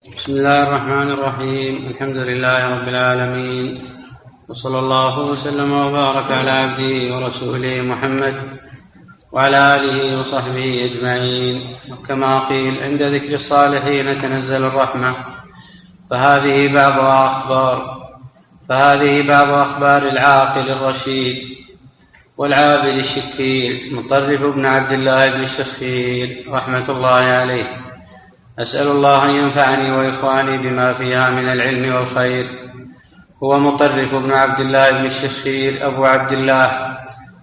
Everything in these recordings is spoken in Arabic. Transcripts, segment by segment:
بسم الله الرحمن الرحيم. الحمد لله رب العالمين، وصلى الله وسلم وبارك على عبده ورسوله محمد وعلى آله وصحبه أجمعين. كما قيل: عند ذكر الصالحين تنزل الرحمة. فهذه بعض أخبار العاقل الرشيد والعابد الشكير مطرف بن عبد الله بن الشخير رحمة الله عليه. أسأل الله أن ينفعني وإخواني بما فيها من العلم والخير. هو مطرف بن عبد الله بن الشخير أبو عبد الله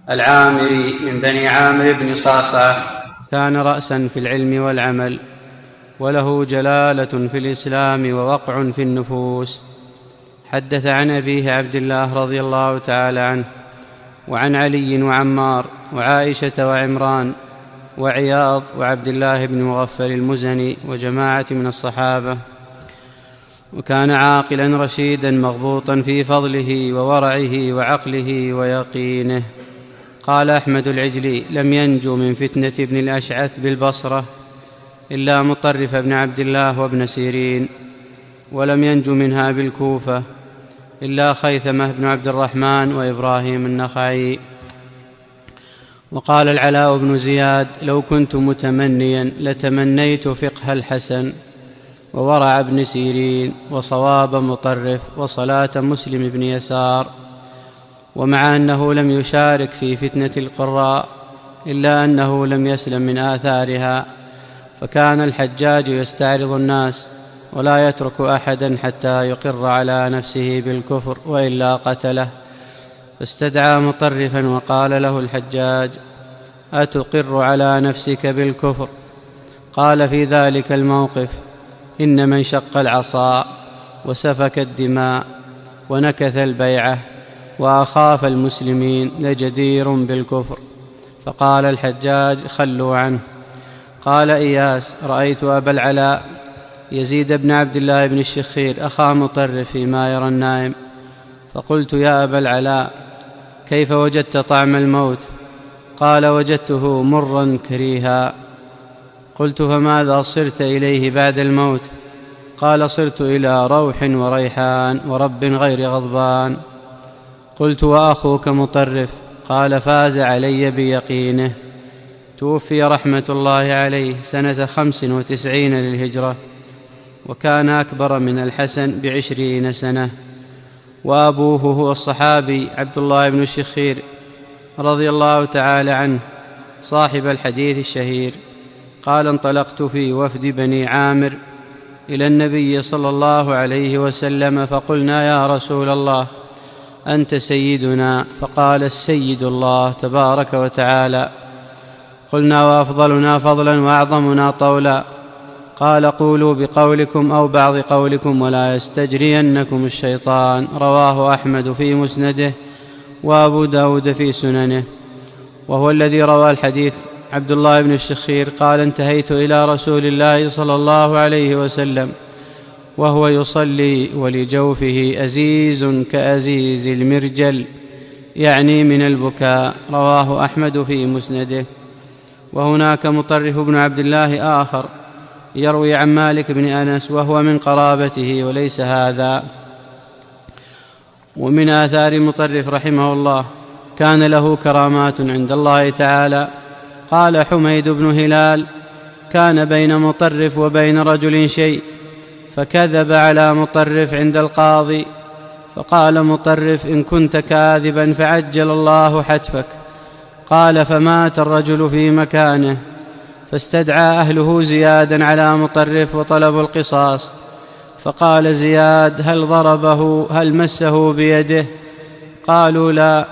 العامري من بني عامر بن صعصع، كان رأسا في العلم والعمل، وله جلالة في الإسلام ووقع في النفوس. حدث عن أبيه عبد الله رضي الله تعالى عنه، وعن علي وعمار وعائشة وعمران وعياض وعبد الله بن مغفل المزني وجماعة من الصحابة. وكان عاقلا رشيدا مغبوطا في فضله وورعه وعقله ويقينه. قال أحمد العجلي: لم ينجو من فتنة ابن الأشعث بالبصرة إلا مطرف بن عبد الله وابن سيرين، ولم ينجو منها بالكوفة إلا خيثمة بن عبد الرحمن وإبراهيم النخعي. وقال العلاء بن زياد: لو كنت متمنيا لتمنيت فقه الحسن وورع ابن سيرين وصواب مطرف وصلاة مسلم بن يسار. ومع أنه لم يشارك في فتنة القراء إلا أنه لم يسلم من آثارها، فكان الحجاج يستعرض الناس ولا يترك أحدا حتى يقر على نفسه بالكفر وإلا قتله. فاستدعى مطرفا وقال له الحجاج: أتقر على نفسك بالكفر؟ قال في ذلك الموقف: إن من شق العصا وسفك الدماء ونكث البيعة وأخاف المسلمين لجدير بالكفر. فقال الحجاج: خلوا عنه. قال إياس: رأيت أبا العلاء يزيد بن عبد الله بن الشخير أخا مطرف فيما يرى النائم، فقلت: يا أبا العلاء، كيف وجدت طعم الموت؟ قال: وجدته مرا كريها. قلت: فماذا صرت إليه بعد الموت؟ قال: صرت إلى روح وريحان ورب غير غضبان. قلت: وأخوك مطرف؟ قال: فاز علي بيقينه. توفي رحمة الله عليه سنة 95 للهجرة، وكان أكبر من الحسن ب20 سنة. وأبوه هو الصحابي عبد الله بن الشخير رضي الله تعالى عنه صاحب الحديث الشهير. قال: انطلقت في وفد بني عامر إلى النبي صلى الله عليه وسلم، فقلنا: يا رسول الله، أنت سيدنا. فقال: السيد الله تبارك وتعالى. قلنا: وأفضلنا فضلا وأعظمنا طولا؟ قال: قولوا بقولكم أو بعض قولكم ولا يستجرينكم الشيطان. رواه أحمد في مسنده وأبو داود في سننه. وهو الذي روى الحديث عبد الله بن الشخير قال: انتهيت إلى رسول الله صلى الله عليه وسلم وهو يصلي ولجوفه أزيز كأزيز المرجل، يعني من البكاء. رواه أحمد في مسنده. وهناك مطرف بن عبد الله آخر يروي عن مالك بن أنس وهو من قرابته وليس هذا. ومن آثار مطرف رحمه الله: كان له كرامات عند الله تعالى. قال حميد بن هلال: كان بين مطرف وبين رجل شيء، فكذب على مطرف عند القاضي، فقال مطرف: إن كنت كاذبا فعجل الله حتفك. قال: فمات الرجل في مكانه، فاستدعى أهله زيادا على مطرف وطلبوا القصاص. فقال زياد: هل ضربه؟ هل مسه بيده؟ قالوا: لا.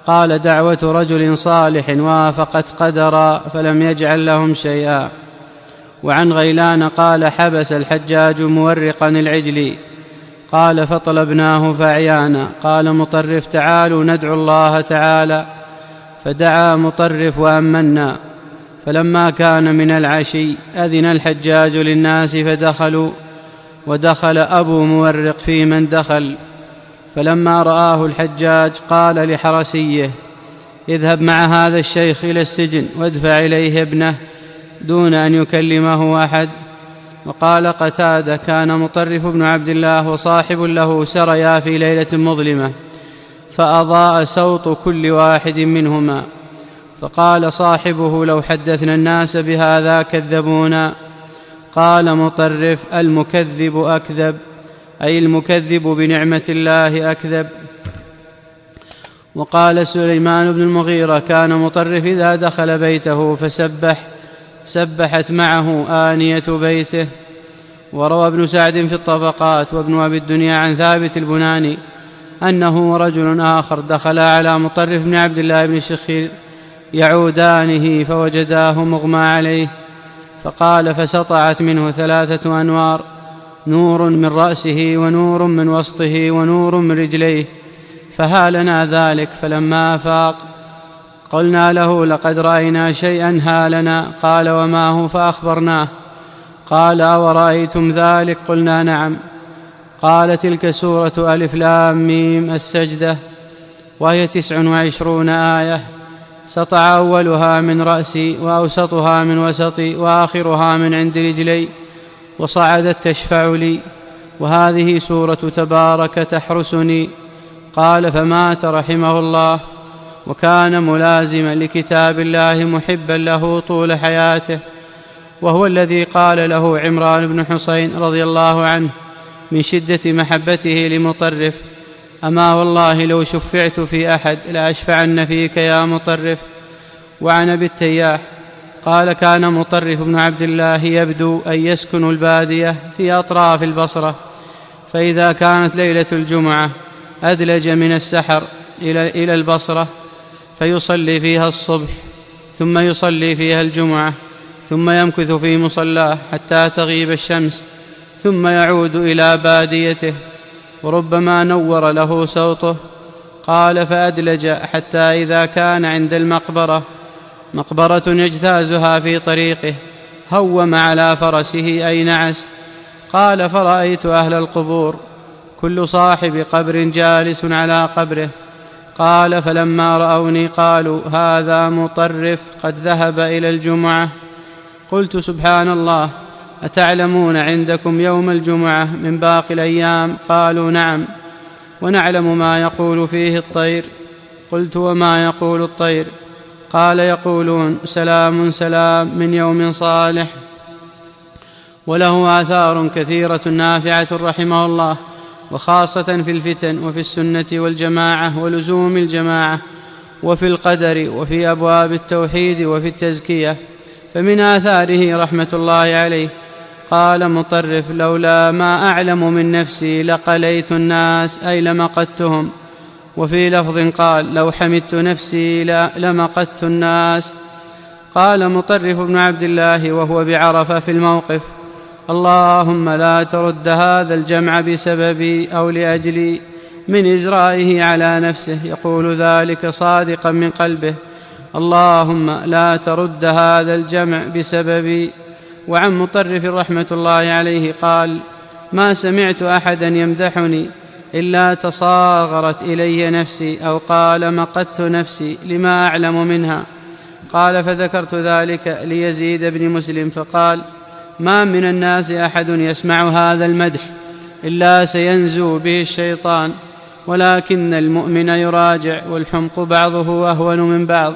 قال: دعوة رجل صالح وافقت قدرا فلم يجعل لهم شيئا. وعن غيلان قال: حبس الحجاج مورقا العجلي. قال: فطلبناه فأعيانا. قال مطرف: تعالوا ندعو الله تعالى. فدعا مطرف وأمنا. فلما كان من العشي أذن الحجاج للناس فدخلوا، ودخل أبو مورق في من دخل. فلما رآه الحجاج قال لحرسيه: اذهب مع هذا الشيخ إلى السجن وادفع إليه ابنه دون أن يكلمه أحد. وقال قتادة: كان مطرف بن عبد الله وصاحب له سريا في ليلة مظلمة فأضاء صوت كل واحد منهما، فقال صاحبه: لو حدثنا الناس بهذا كذبونا. قال مطرف: المكذب أكذب، أي المكذب بنعمة الله أكذب. وقال سليمان بن المغيرة: كان مطرف إذا دخل بيته سبحت معه آنية بيته. وروى ابن سعد في الطبقات وابن أبي الدنيا عن ثابت البناني أنه ورجل آخر دخلا على مطرف بن عبد الله بن الشخير يعودانه فوجداه مغمى عليه، فقال: فسطعت منه 3 أنوار، نور من رأسه ونور من وسطه ونور من رجليه، فهالنا ذلك. فلما أفاق قلنا له: لقد رأينا شيئا هالنا. قال: وما هو؟ فأخبرناه. قال: ورأيتم ذلك؟ قلنا: نعم. قال: تلك سورة ألف لام ميم السجدة، وهي 29 آية، سطع أولها من رأسي وأوسطها من وسطي وآخرها من عند رجلي، وصعدت تشفع لي، وهذه سورة تبارك تحرسني. قال: فمات رحمه الله، وكان ملازما لكتاب الله محبا له طول حياته، وهو الذي قال له عمران بن حسين رضي الله عنه من شدة محبته لمطرف: أما والله لو شفعت في أحد لأشفعن فيك يا مطرف. وعن أبي التياح قال: كان مطرف بن عبد الله يبدو أن يسكن البادية في أطراف البصرة، فإذا كانت ليلة الجمعة أدلج من السحر إلى البصرة فيصلي فيها الصبح، ثم يصلي فيها الجمعة، ثم يمكث في مصلاه حتى تغيب الشمس، ثم يعود إلى باديته، وربما نور له صوته. قال: فأدلج حتى إذا كان عند المقبرة، مقبرة يجتازها في طريقه، هوم على فرسه أي نعس. قال: فرأيت أهل القبور كل صاحب قبر جالس على قبره. قال: فلما رأوني قالوا: هذا مطرف قد ذهب إلى الجمعة. قلت: سبحان الله، أتعلمون عندكم يوم الجمعة من باقي الأيام؟ قالوا: نعم، ونعلم ما يقول فيه الطير. قلت: وما يقول الطير؟ قال: يقولون: سلام سلام من يوم صالح. وله آثار كثيرة نافعة رحمه الله، وخاصة في الفتن وفي السنة والجماعة ولزوم الجماعة، وفي القدر، وفي أبواب التوحيد، وفي التزكية. فمن آثاره رحمة الله عليه قال مطرف: لولا ما أعلم من نفسي لقليت الناس، أي لمقتهم. وفي لفظ قال: لو حمدت نفسي لمقت الناس. قال مطرف بن عبد الله وهو بعرفة في الموقف: اللهم لا ترد هذا الجمع بسببي أو لأجلي، من إزرائه على نفسه، يقول ذلك صادقا من قلبه: اللهم لا ترد هذا الجمع بسببي. وعن مطرف رحمة الله عليه قال: ما سمعت أحدا يمدحني إلا تصاغرت إلي نفسي، أو قال: مقدت نفسي لما أعلم منها. قال: فذكرت ذلك ليزيد بن مسلم فقال: ما من الناس أحد يسمع هذا المدح إلا سينزو به الشيطان، ولكن المؤمن يراجع، والحمق بعضه أهون من بعض.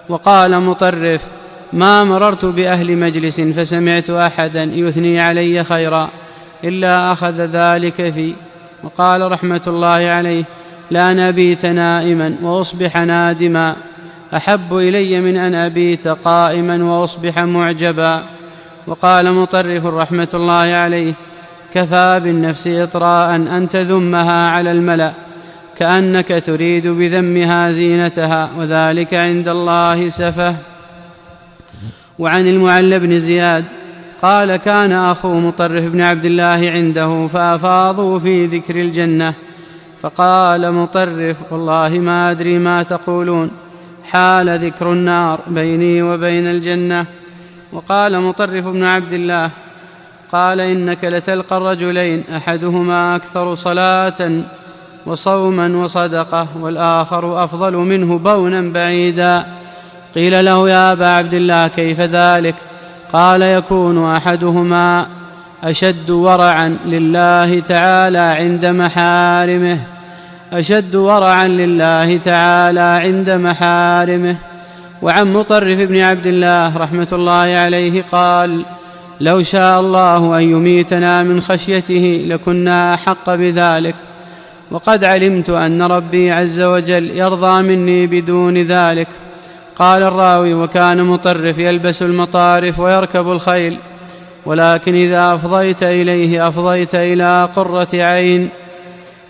وقال مطرف: ما مررت بأهل مجلس فسمعت أحدا يثني علي خيرا إلا أخذ ذلك في. وقال رحمة الله عليه: لأن أبيت نائما وأصبح نادما أحب إلي من أن أبيت قائما وأصبح معجبا. وقال مطرف رحمة الله عليه: كفى بالنفس إطراء أن تذمها على الملأ كأنك تريد بذمها زينتها، وذلك عند الله سفه. وعن المعلى بن زياد قال: كان أخو مطرف بن عبد الله عنده فأفاضوا في ذكر الجنة، فقال مطرف: والله ما أدري ما تقولون، حال ذكر النار بيني وبين الجنة. وقال مطرف بن عبد الله: قال: إنك لتلقى الرجلين أحدهما أكثر صلاة وصوما وصدقة، والآخر أفضل منه بونا بعيدا. قيل له: يا أبا عبد الله كيف ذلك؟ قال: يكون أحدهما أشد ورعا لله تعالى عند محارمه. وعن مطرف بن عبد الله رحمة الله عليه قال: لو شاء الله أن يميتنا من خشيته لكنا أحق بذلك، وقد علمت أن ربي عز وجل يرضى مني بدون ذلك. قال الراوي: وكان مطرف يلبس المطارف ويركب الخيل، ولكن إذا أفضيت إليه أفضيت إلى قرة عين.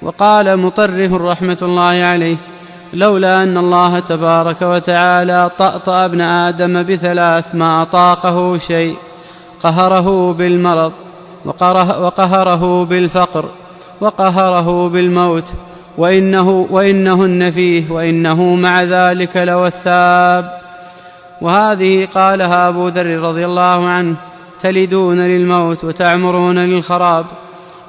وقال مطرف رحمة الله عليه: لولا أن الله تبارك وتعالى طأطأ ابن آدم ب3 ما أطاقه شيء، قهره بالمرض، وقهره بالفقر، وقهره بالموت، وإنهن فيه، وإنه مع ذلك لوثاب. وهذه قالها أبو ذر رضي الله عنه: تلدون للموت وتعمرون للخراب،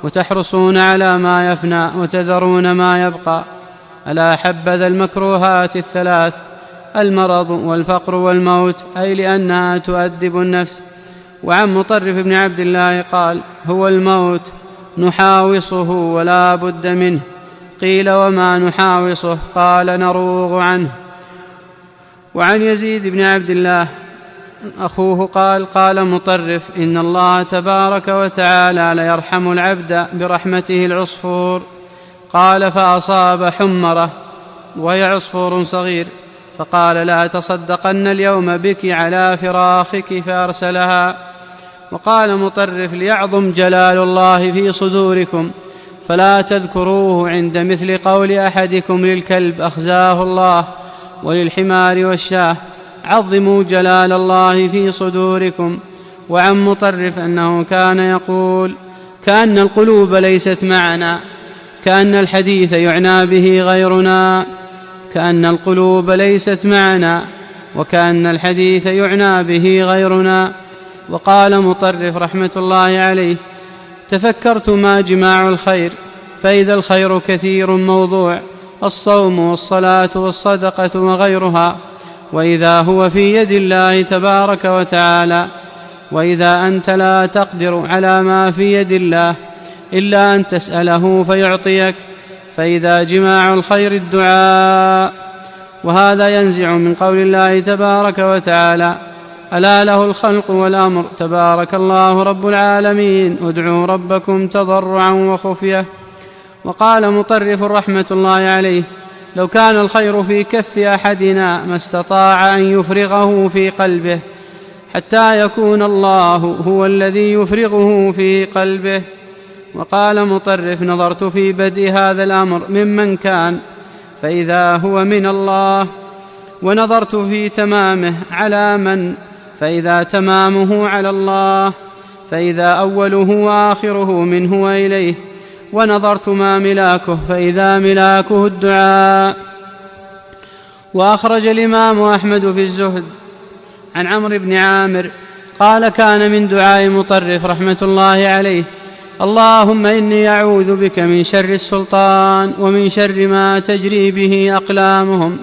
وتحرصون على ما يفنى وتذرون ما يبقى. ألا حبذا المكروهات 3: المرض والفقر والموت، أي لأنها تؤدب النفس. وعن مطرف بن عبد الله قال: هو الموت نحاوصه ولا بد منه. قيل: وما نحاوصه؟ قال: نروغ عنه. وعن يزيد بن عبد الله أخوه قال مطرف: إن الله تبارك وتعالى ليرحم العبد برحمته العصفور. قال: فأصاب حمرة وهي عصفور صغير، فقال: لا تصدقن اليوم بك على فراخك، فأرسلها. وقال مطرف: ليعظم جلال الله في صدوركم، فلا تذكروه عند مثل قول أحدكم للكلب أخزاه الله، وللحمار والشاه: عظموا جلال الله في صدوركم. وعن مطرف أنه كان يقول: كأن القلوب ليست معنا، كأن الحديث يعنى به غيرنا، كأن القلوب ليست معنا، وكأن الحديث يعنى به غيرنا. وقال مطرف رحمة الله عليه: تفكرت ما جماع الخير، فإذا الخير كثير موضوع، الصوم والصلاة والصدقة وغيرها، وإذا هو في يد الله تبارك وتعالى، وإذا أنت لا تقدر على ما في يد الله إلا أن تسأله فيعطيك، فإذا جماع الخير الدعاء. وهذا ينزع من قول الله تبارك وتعالى: ألا له الخلق والأمر، تبارك الله رب العالمين، ادعوا ربكم تضرعا وخفية. وقال مطرف رحمة الله عليه: لو كان الخير في كف أحدنا ما استطاع أن يفرغه في قلبه، حتى يكون الله هو الذي يفرغه في قلبه. وقال مطرف: نظرت في بدء هذا الأمر ممن كان، فإذا هو من الله، ونظرت في تمامه على من، فإذا تمامه على الله، فإذا أوله وآخره منه وإليه، ونظرت ما ملاكه، فإذا ملاكه الدعاء. وأخرج الإمام أحمد في الزهد عن عمرو بن عامر قال: كان من دعاء مطرف رحمة الله عليه: اللهم إني أعوذ بك من شر السلطان ومن شر ما تجري به أقلامهم.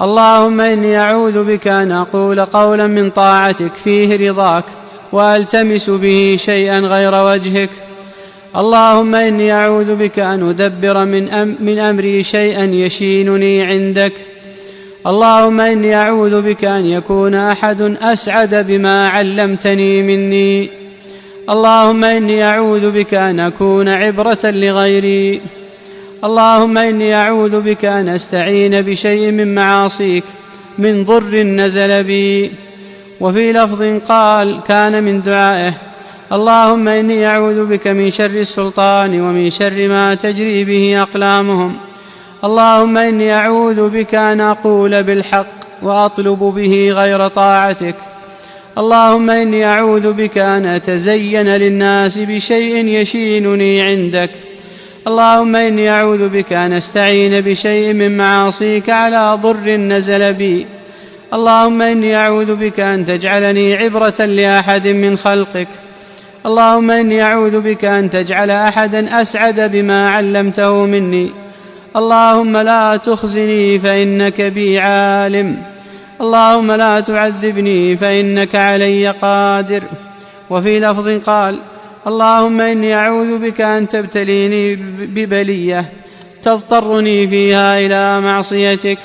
اللهم إني أعوذ بك أن أقول قولا من طاعتك فيه رضاك وألتمس به شيئا غير وجهك. اللهم إني أعوذ بك أن أدبر من أمري شيئا يشينني عندك. اللهم إني أعوذ بك أن يكون أحد أسعد بما علمتني مني. اللهم إني أعوذ بك أن أكون عبرة لغيري. اللهم إني أعوذ بك أن أستعين بشيء من معاصيك من ضر نزل بي. وفي لفظ قال: كان من دعائه: اللهم إني أعوذ بك من شر السلطان ومن شر ما تجري به أقلامهم. اللهم إني أعوذ بك أن أقول بالحق وأطلب به غير طاعتك. اللهم إني أعوذ بك أن أتزين للناس بشيء يشينني عندك. اللهم إني أعوذ بك أن أستعين بشيء من معاصيك على ضر نزل بي. اللهم إني أعوذ بك أن تجعلني عبرة لأحد من خلقك. اللهم إني أعوذ بك أن تجعل أحدا أسعد بما علمته مني. اللهم لا تخزني فإنك بي عالم. اللهم لا تعذبني فإنك علي قادر. وفي لفظ قال: اللهم إني أعوذ بك أن تبتليني ببلية تضطرني فيها إلى معصيتك.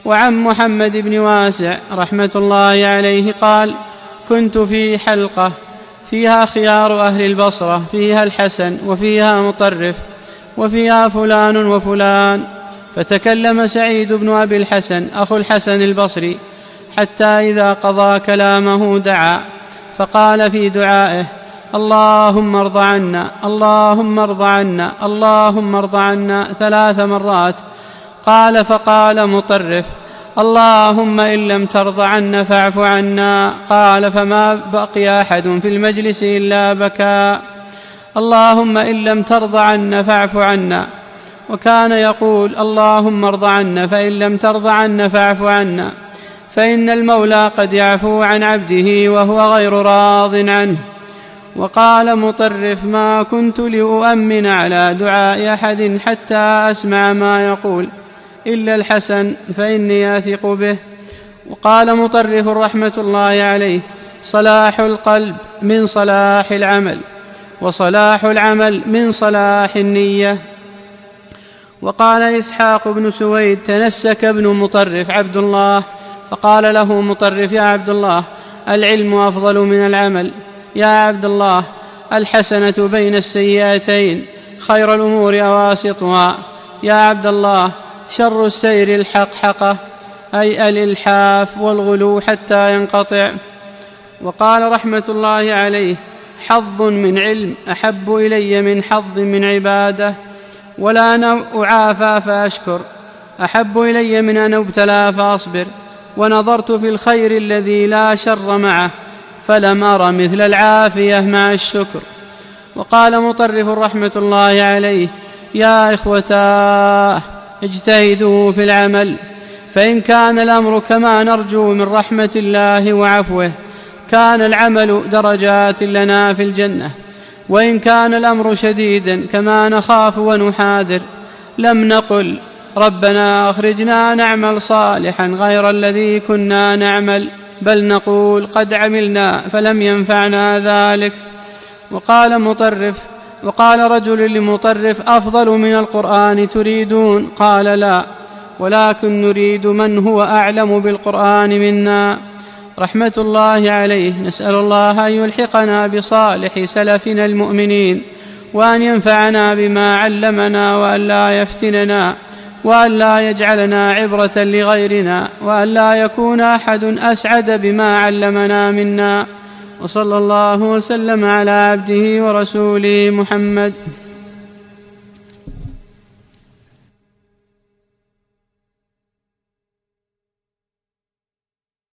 وعن محمد بن واسع رحمة الله عليه قال: كنت في حلقة فيها خيار أهل البصرة، فيها الحسن وفيها مطرف وفيها فلان وفلان، فتكلم سعيد بن أبي الحسن أخو الحسن البصري حتى إذا قضى كلامه دعا، فقال في دعائه: اللهم ارض عنا، اللهم ارض عنا، اللهم ارض عنا 3 مرات. قال: فقال مطرف: اللهم إن لم ترض عنا فاعف عنا. قال: فما بقي أحد في المجلس إلا بكى: اللهم إن لم ترض عنا فاعف عنا. وكان يقول: اللهم ارض عنا، فإن لم ترض عنا فاعف عنا، فإن المولى قد يعفو عن عبده وهو غير راض عنه. وقال مطرف: ما كنت لأؤمن على دعاء أحد حتى أسمع ما يقول إلا الحسن فإني أثق به. وقال مطرف رحمة الله عليه: صلاح القلب من صلاح العمل، وصلاح العمل من صلاح النية. وقال إسحاق بن سويد: تنسك ابن مطرف عبد الله، فقال له مطرف: يا عبد الله، العلم أفضل من العمل. يا عبد الله، الحسنة بين السيئتين، خير الأمور أواسطها. يا عبد الله، شر السير الحقحقة، أي الإلحاف والغلو حتى ينقطع. وقال رحمة الله عليه: حظ من علم أحب إلي من حظ من عبادة، ولا أن أعافى فأشكر أحب إلي من أن أبتلى فأصبر. ونظرت في الخير الذي لا شر معه فلم أر مثل العافية مع الشكر. وقال مطرف رحمة الله عليه: يا إخوتاه، اجتهدوا في العمل، فإن كان الأمر كما نرجو من رحمة الله وعفوه كان العمل درجات لنا في الجنة، وإن كان الأمر شديدا كما نخاف ونحاذر لم نقل ربنا أخرجنا نعمل صالحا غير الذي كنا نعمل، بل نقول قد عملنا فلم ينفعنا ذلك. وقال رجل لمطرف: أفضل من القرآن تريدون؟ قال: لا، ولكن نريد من هو أعلم بالقرآن منا. رحمة الله عليه. نسأل الله أن يلحقنا بصالح سلفنا المؤمنين، وأن ينفعنا بما علمنا، وأن لا يفتننا، وأن لا يجعلنا عبرة لغيرنا، وأن لا يكون أحد أسعد بما علمنا منا. وصلى الله وسلم على عبده ورسوله محمد.